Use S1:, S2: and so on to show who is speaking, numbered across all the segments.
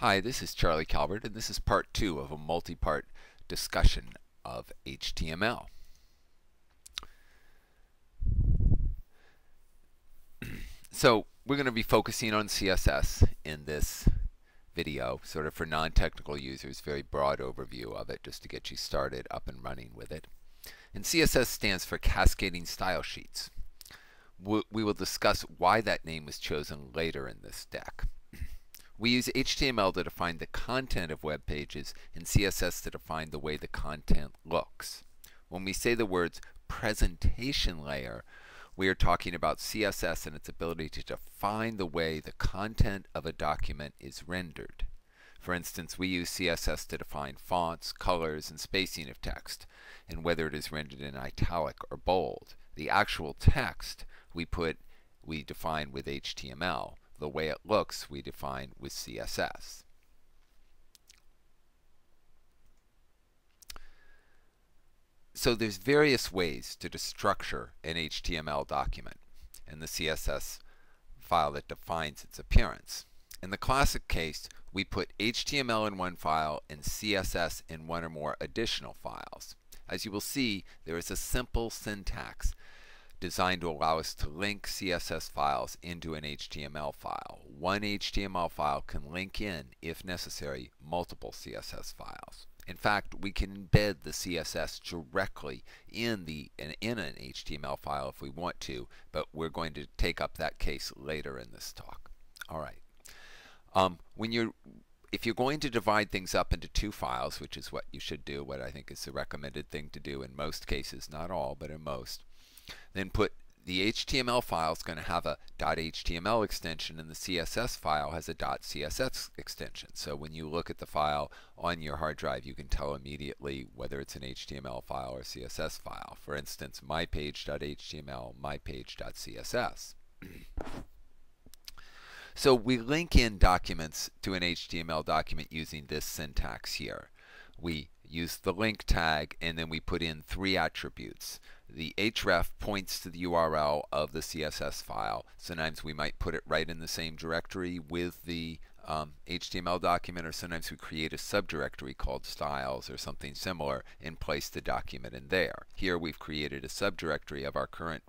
S1: Hi, this is Charlie Calvert, and this is part 2 of a multi-part discussion of HTML. So we're going to be focusing on CSS in this video, sort of for non-technical users, very broad overview of it, just to get you started up and running with it. And CSS stands for Cascading Style Sheets. We will discuss why that name was chosen later in this deck. We use HTML to define the content of web pages and CSS to define the way the content looks. When we say the words presentation layer, we are talking about CSS and its ability to define the way the content of a document is rendered. For instance, we use CSS to define fonts, colors, and spacing of text, and whether it is rendered in italic or bold. The actual text we define with HTML. The way it looks we define with CSS. So there's various ways to structure an HTML document and the CSS file that defines its appearance. In the classic case, we put HTML in one file and CSS in one or more additional files. As you will see, there is a simple syntax designed to allow us to link CSS files into an HTML file. One HTML file can link in, if necessary, multiple CSS files. In fact, we can embed the CSS directly in an HTML file if we want to, but we're going to take up that case later in this talk. All right. If you're going to divide things up into two files, which is what you should do, what I think is the recommended thing to do in most cases, not all, but in most, then put the HTML file is going to have a .html extension and the CSS file has a .css extension. So when you look at the file on your hard drive, you can tell immediately whether it's an HTML file or CSS file. For instance, mypage.html, mypage.css. So we link in documents to an HTML document using this syntax here. We use the link tag and then we put in three attributes. The href points to the URL of the CSS file. Sometimes we might put it right in the same directory with the HTML document, or sometimes we create a subdirectory called styles or something similar and place the document in there. Here we've created a subdirectory of our current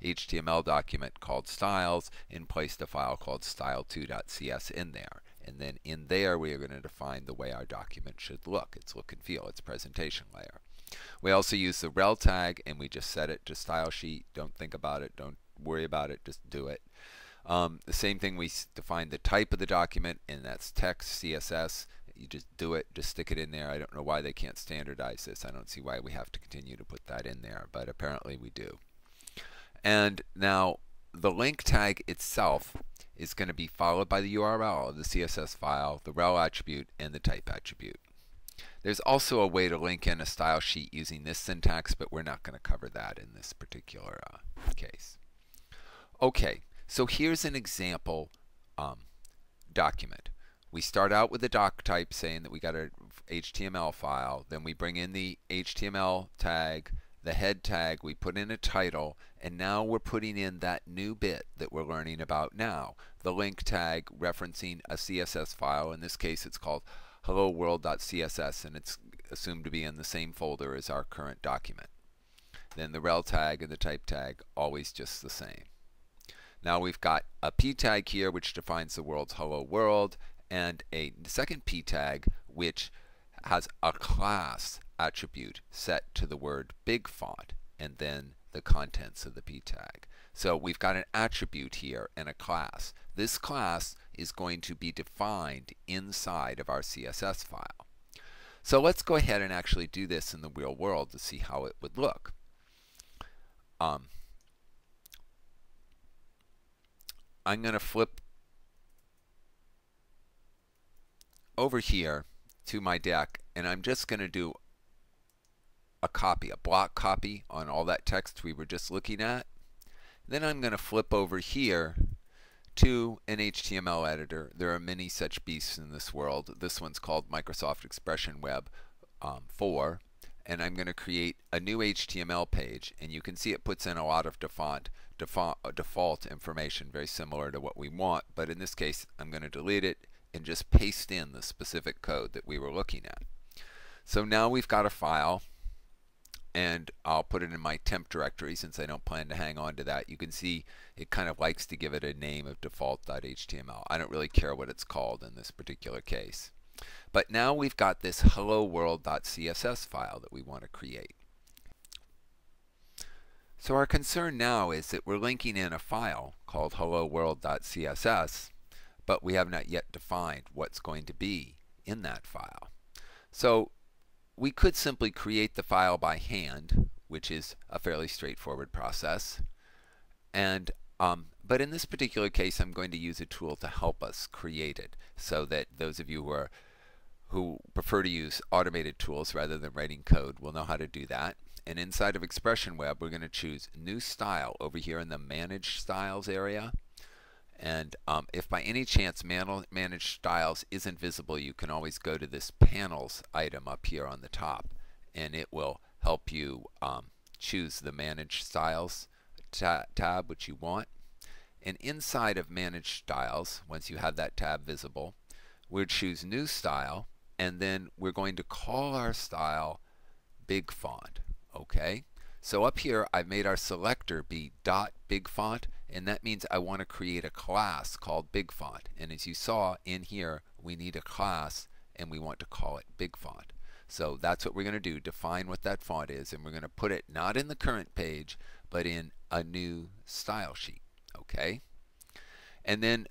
S1: HTML document called styles and placed a file called style2.cs in there. And then in there we are going to define the way our document should look, its look and feel, its presentation layer. We also use the rel tag and we just set it to style sheet. Don't think about it, don't worry about it, just do it. The same thing, we define the type of the document, and that's text, CSS. You just do it, just stick it in there. I don't know why they can't standardize this. I don't see why we have to continue to put that in there, but apparently we do. And now the link tag itself is going to be followed by the URL of the CSS file, the rel attribute, and the type attribute. There's also a way to link in a style sheet using this syntax, but we're not going to cover that in this particular case. Okay, so here's an example document. We start out with the doc type saying that we got an HTML file, then we bring in the HTML tag, the head tag, we put in a title, and now we're putting in that new bit that we're learning about now, the link tag referencing a CSS file. In this case it's called hello world.css and it's assumed to be in the same folder as our current document. Then the rel tag and the type tag always just the same. Now we've got a p tag here which defines the world's hello world, and a second p tag which has a class attribute set to the word big font and then the contents of the p tag. So we've got an attribute here and a class. This class is going to be defined inside of our CSS file. So let's go ahead and actually do this in the real world to see how it would look. I'm going to flip over here to my deck, and I'm just going to do a copy, a block copy on all that text we were just looking at. Then I'm going to flip over here to an HTML editor. There are many such beasts in this world. This one's called Microsoft Expression Web 4, and I'm going to create a new HTML page, and you can see it puts in a lot of default information very similar to what we want, but in this case I'm going to delete it and just paste in the specific code that we were looking at. So now we've got a file, and I'll put it in my temp directory since I don't plan to hang on to that. You can see it kind of likes to give it a name of default.html. I don't really care what it's called in this particular case. But now we've got this hello world.css file that we want to create. So our concern now is that we're linking in a file called hello world.css, but we have not yet defined what's going to be in that file. So we could simply create the file by hand, which is a fairly straightforward process. And but in this particular case, I'm going to use a tool to help us create it, so that those of you who prefer to use automated tools rather than writing code will know how to do that. And inside of Expression Web, we're going to choose New Style over here in the Manage Styles area. And if by any chance Manage Styles isn't visible, you can always go to this Panels item up here on the top, and it will help you choose the Manage Styles tab which you want. And inside of Manage Styles, once you have that tab visible, we'll choose New Style, and then we're going to call our style Big Font. Okay, so up here I've made our selector be .big font, and that means I want to create a class called Big Font. And as you saw in here, we need a class and we want to call it Big Font. So that's what we're going to do, define what that font is, and we're going to put it not in the current page but in a new style sheet. Okay, and then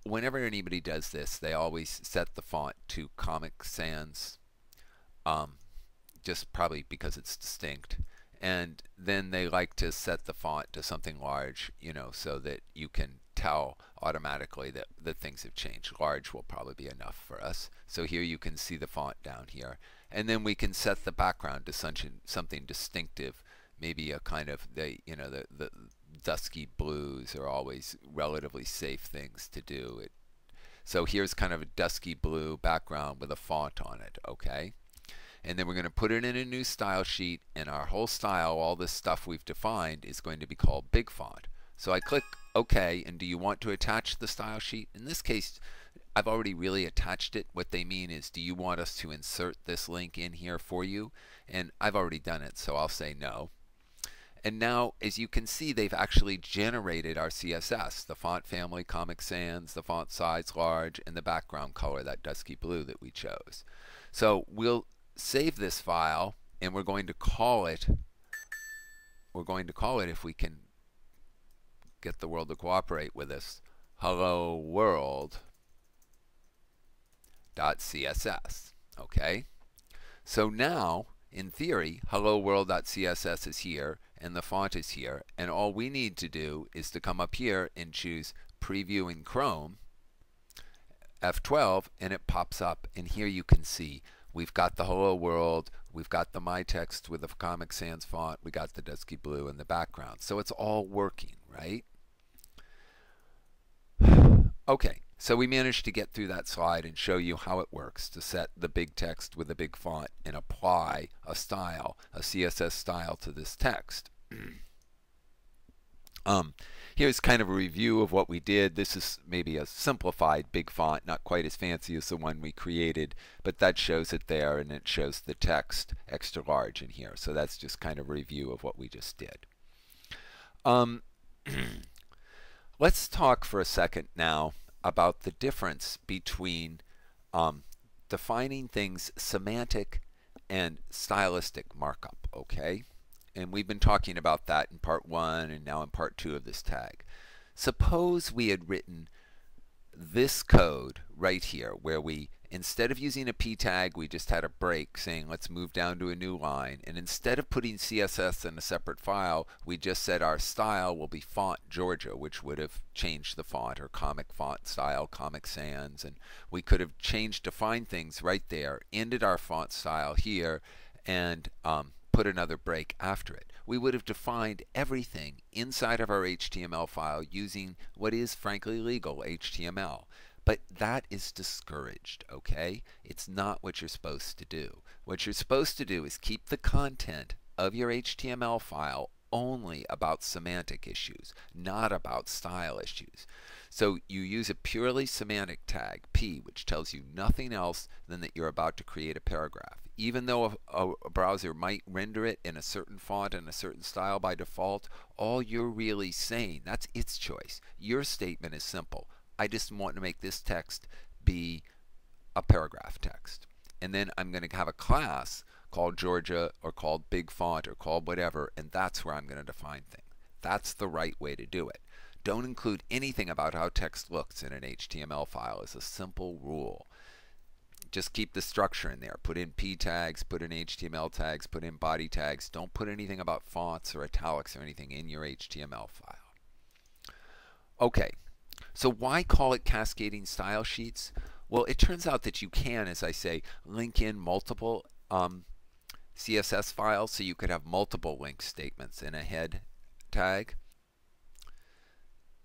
S1: whenever anybody does this, they always set the font to Comic Sans, just probably because it's distinct. And then they like to set the font to something large, you know, so that you can tell automatically that things have changed. Large will probably be enough for us. So here you can see the font down here. And then we can set the background to something distinctive, maybe a kind of, the dusky blues are always relatively safe things to do. So here's kind of a dusky blue background with a font on it, okay? And then we're going to put it in a new style sheet, and our whole style, all this stuff we've defined, is going to be called Big Font. So I click OK, and do you want to attach the style sheet? In this case, I've already really attached it. What they mean is, do you want us to insert this link in here for you? And I've already done it, so I'll say no. And now, as you can see, they've actually generated our CSS, the font family, Comic Sans, the font size large, and the background color, that dusky blue that we chose. So we'll save this file, and we're going to call it, if we can get the world to cooperate with us, hello world.css. Okay, so now in theory hello world.css is here and the font is here, and all we need to do is to come up here and choose Preview in Chrome, F12, and it pops up, and here you can see we've got the hello world, we've got the my text with the Comic Sans font, we got the dusky blue in the background. So it's all working, right? Okay, so we managed to get through that slide and show you how it works to set the big text with a big font and apply a style, a CSS style, to this text. Here's kind of a review of what we did. This is maybe a simplified big font, not quite as fancy as the one we created, but that shows it there, and it shows the text extra large in here. So that's just kind of a review of what we just did. Let's talk for a second now about the difference between defining things semantic and stylistic markup, okay? And we've been talking about that in part 1 and now in part 2 of this tag. Suppose we had written this code right here, where we, instead of using a p tag, we just had a break saying let's move down to a new line, and instead of putting CSS in a separate file, we just said our style will be font Georgia, which would have changed the font, or comic font style, Comic Sans, and we could have defined things right there, ended our font style here, and put another break after it. We would have defined everything inside of our HTML file using what is frankly legal HTML. But that is discouraged, okay? It's not what you're supposed to do. What you're supposed to do is keep the content of your HTML file only about semantic issues, not about style issues. So you use a purely semantic tag, P, which tells you nothing else than that you're about to create a paragraph. Even though a browser might render it in a certain font and a certain style by default, all you're really saying, that's its choice. Your statement is simple. I just want to make this text be a paragraph text. And then I'm going to have a class called Georgia or called Big Font or called whatever, and that's where I'm going to define things. That's the right way to do it. Don't include anything about how text looks in an HTML file as a simple rule. Just keep the structure in there. Put in P tags, put in HTML tags, put in body tags. Don't put anything about fonts or italics or anything in your HTML file. Okay, so why call it cascading style sheets? Well, it turns out that you can, as I say, link in multiple CSS files, so you could have multiple link statements in a head tag.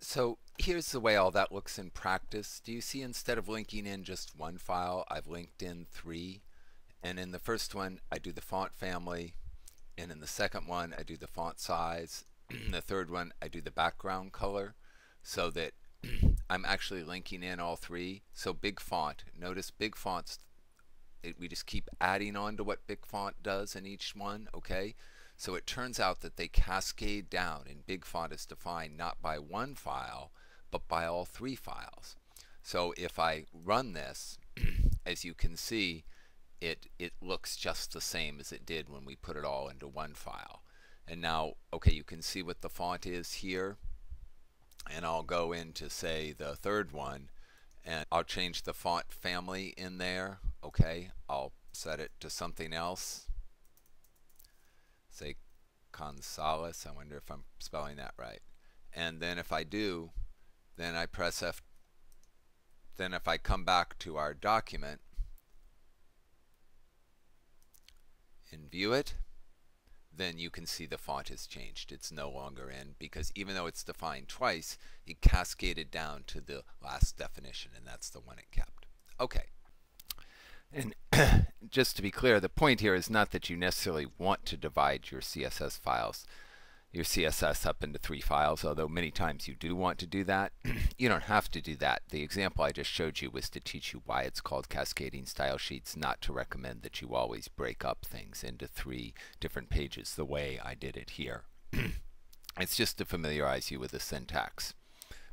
S1: So here's the way all that looks in practice. Do you see, instead of linking in just one file, I've linked in 3. And in the first one, I do the font family. And in the second one, I do the font size. In the third one, I do the background color, so that I'm actually linking in all 3. So big font, notice big fonts, we just keep adding on to what big font does in each one, okay? So it turns out that they cascade down, and big font is defined not by one file, but by all 3 files. So if I run this, as you can see, it looks just the same as it did when we put it all into one file. And now, okay, you can see what the font is here. And I'll go into, say, the third one, and I'll change the font family in there. Okay, I'll set it to something else. Say Gonzalez. I wonder if I'm spelling that right. And then if I do, then I press F. Then if I come back to our document and view it, then you can see the font has changed. It's no longer in, because even though it's defined twice, it cascaded down to the last definition, and that's the one it kept. Okay. And just to be clear, the point here is not that you necessarily want to divide your CSS files, your CSS up into 3 files, although many times you do want to do that. You don't have to do that. The example I just showed you was to teach you why it's called cascading style sheets, not to recommend that you always break up things into 3 different pages the way I did it here. It's just to familiarize you with the syntax.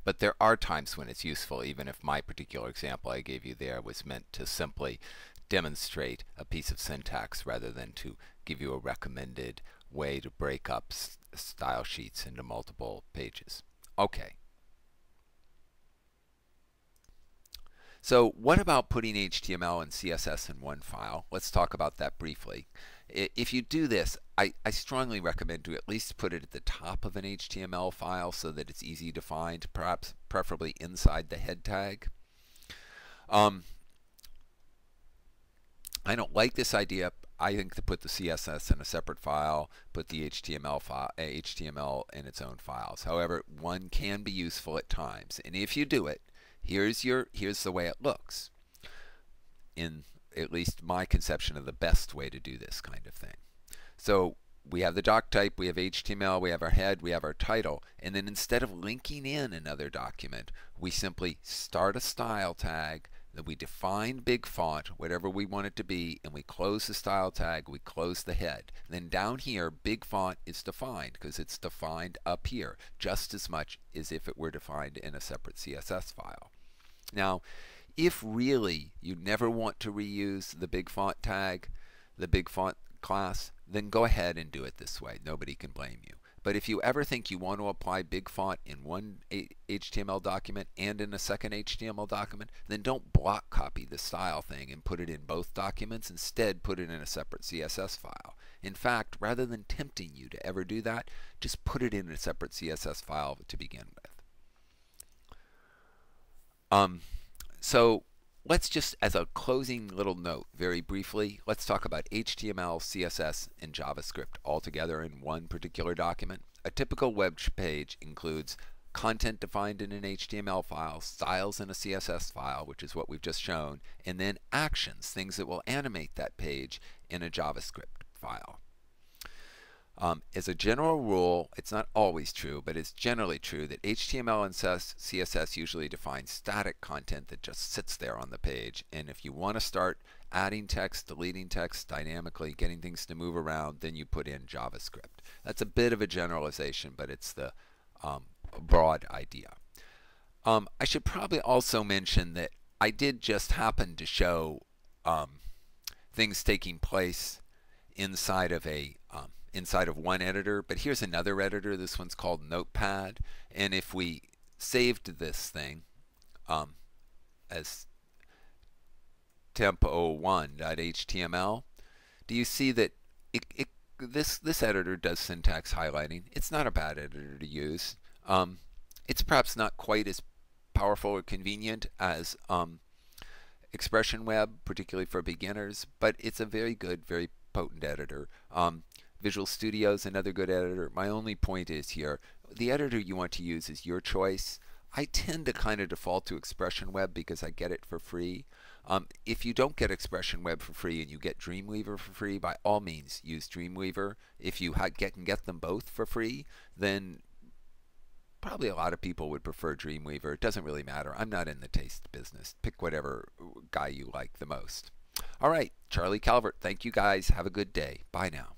S1: But there are times when it's useful, even if my particular example I gave you there was meant to simply demonstrate a piece of syntax rather than to give you a recommended way to break up style sheets into multiple pages. Okay. So what about putting HTML and CSS in one file? Let's talk about that briefly. If you do this, I strongly recommend to at least put it at the top of an HTML file so that it's easy to find, perhaps preferably inside the head tag. I don't like this idea. I think to put the CSS in a separate file, put the HTML in its own files. However, one can be useful at times, and if you do it, here's the way it looks, in at least my conception of the best way to do this kind of thing. So we have the doc type, we have HTML, we have our head, we have our title, and then instead of linking in another document, we simply start a style tag, then we define big font, whatever we want it to be, and we close the style tag, we close the head. And then down here, big font is defined because it's defined up here, just as much as if it were defined in a separate CSS file. Now, if really you never want to reuse the big font tag, the big font class, then go ahead and do it this way. Nobody can blame you. But if you ever think you want to apply big font in one HTML document and in a second HTML document, then don't block copy the style thing and put it in both documents. Instead, put it in a separate CSS file. In fact, rather than tempting you to ever do that, just put it in a separate CSS file to begin with. So let's just, as a closing little note, very briefly, let's talk about HTML, CSS, and JavaScript all together in one particular document. A typical web page includes content defined in an HTML file, styles in a CSS file, which is what we've just shown, and then actions, things that will animate that page in a JavaScript file. As a general rule, it's not always true, but it's generally true that HTML and CSS usually define static content that just sits there on the page. And if you want to start adding text, deleting text dynamically, getting things to move around, then you put in JavaScript. That's a bit of a generalization, but it's the broad idea. I should probably also mention that I did just happen to show things taking place inside of one editor, but here's another editor. This one's called Notepad, and if we saved this thing as temp01.html, do you see that this editor does syntax highlighting? It's not a bad editor to use. It's perhaps not quite as powerful or convenient as Expression Web, particularly for beginners, but it's a very good, very potent editor. Visual Studio is another good editor. My only point is here, the editor you want to use is your choice. I tend to kind of default to Expression Web because I get it for free. If you don't get Expression Web for free and you get Dreamweaver for free, by all means use Dreamweaver. If you can get them both for free, then probably a lot of people would prefer Dreamweaver. It doesn't really matter. I'm not in the taste business. Pick whatever guy you like the most. All right, Charlie Calvert, thank you guys. Have a good day. Bye now.